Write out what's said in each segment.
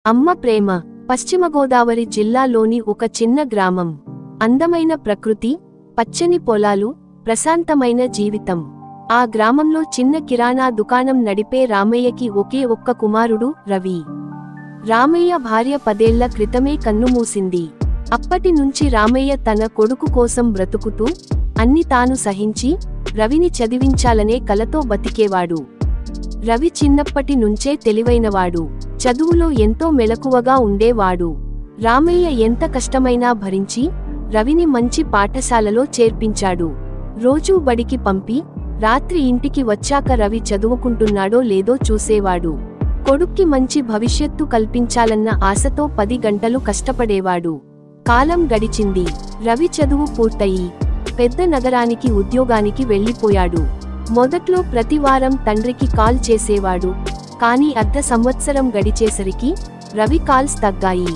అమ్మ ప్రేమ. పశ్చిమ గోదావరి జిల్లాలోని ఒక చిన్న గ్రామం. అందమైన ప్రకృతి, పచ్చని పొలాలు, ప్రశాంతమైన జీవితం. ఆ గ్రామంలో చిన్న కిరాణా దుకాణం నడిపే రామయ్యకి ఒకే ఒక్క కుమారుడు రవి. రామయ్య భార్య 10 ఏళ్ల క్రితమే కన్నుమూసింది. అప్పటి నుంచి రామయ్య తన కొడుకు కోసం బ్రతుకుతూ అన్ని తాను సహించి రవిని చదివించాలనే కలతో బతికేవాడు. రవి చిన్నప్పటి నుంచే తెలివైనవాడు. చదువులో ఎంతో మెలకువగా ఉండేవాడు. రామయ్య ఎంత కష్టమైనా భరించి రవిని మంచి పాఠశాలలో చేర్పించాడు. రోజూ బడికి పంపి రాత్రి ఇంటికి వచ్చాక రవి చదువుకుంటున్నాడో లేదో చూసేవాడు. కొడుక్కి మంచి భవిష్యత్తు కల్పించాలన్న ఆశతో 10 గంటలు కష్టపడేవాడు. కాలం గడిచింది. రవి చదువు పూర్తయి పెద్ద నగరానికి ఉద్యోగానికి వెళ్లిపోయాడు. మొదట్లో ప్రతివారం తండ్రికి కాల్ చేసేవాడు. కానీ అర్ధ సంవత్సరం గడిచేసరికి రవి కాల్స్ తగ్గాయి.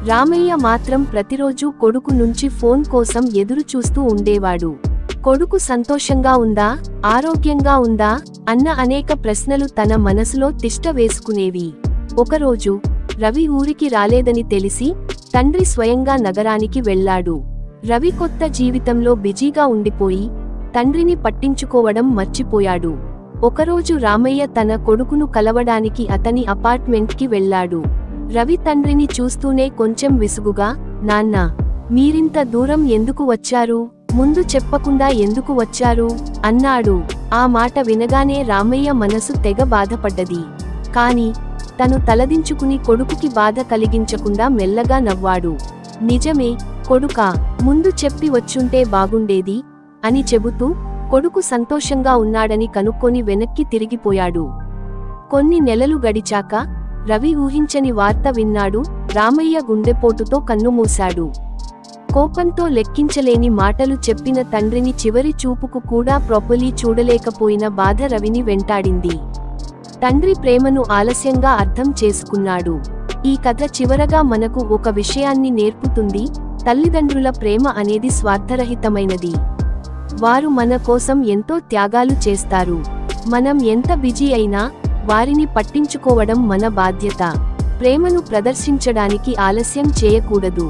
రామయ్య మాత్రం ప్రతిరోజూ కొడుకు నుంచి ఫోన్ కోసం ఎదురు చూస్తూ ఉండేవాడు. కొడుకు సంతోషంగా ఉందా, ఆరోగ్యంగా ఉందా అన్న అనేక ప్రశ్నలు తన మనసులో తిష్ట వేసుకునేవి. ఒకరోజు రవి ఊరికి రాలేదని తెలిసి తండ్రి స్వయంగా నగరానికి వెళ్లాడు. రవి కొత్త జీవితంలో బిజీగా ఉండిపోయి తండ్రిని పట్టించుకోవడం మర్చిపోయాడు. ఒకరోజు రామయ్య తన కొడుకును కలవడానికి అతని అపార్ట్మెంట్కి వెళ్లాడు. రవి తండ్రిని చూస్తూనే కొంచెం విసుగుగా, నాన్నా, మీరింత దూరం ఎందుకు వచ్చారు? ముందు చెప్పకుండా ఎందుకు వచ్చారు అన్నాడు. ఆ మాట వినగానే రామయ్య మనసు తెగ బాధపడ్డది. కాని తను తలదించుకుని కొడుకుకి బాధ కలిగించకుండా మెల్లగా నవ్వాడు. నిజమే కొడుకా, ముందు చెప్పి వచ్చుంటే బాగుండేది అని చెబుతూ కొడుకు సంతోషంగా ఉన్నాడని కనుక్కొని వెనక్కి తిరిగిపోయాడు. కొన్ని నెలలు గడిచాక రవి ఊహించని వార్త విన్నాడు. రామయ్య గుండెపోటుతో కన్నుమూశాడు. కోపంతో లెక్కించలేని మాటలు చెప్పిన తండ్రిని చివరి చూపుకు కూడా ప్రాపర్లీ చూడలేకపోయిన బాధ రవిని వెంటాడింది. తండ్రి ప్రేమను ఆలస్యంగా అర్థం చేసుకున్నాడు. ఈ కథ చివరగా మనకు ఒక విషయాన్ని నేర్పుతుంది. తల్లిదండ్రుల ప్రేమ అనేది స్వార్థరహితమైనది. వారు మన కోసం ఎంతో త్యాగాలు చేస్తారు. మనం ఎంత బిజీ అయినా వారిని పట్టించుకోవడం మన బాధ్యత. ప్రేమను ప్రదర్శించడానికి ఆలస్యం చేయకూడదు.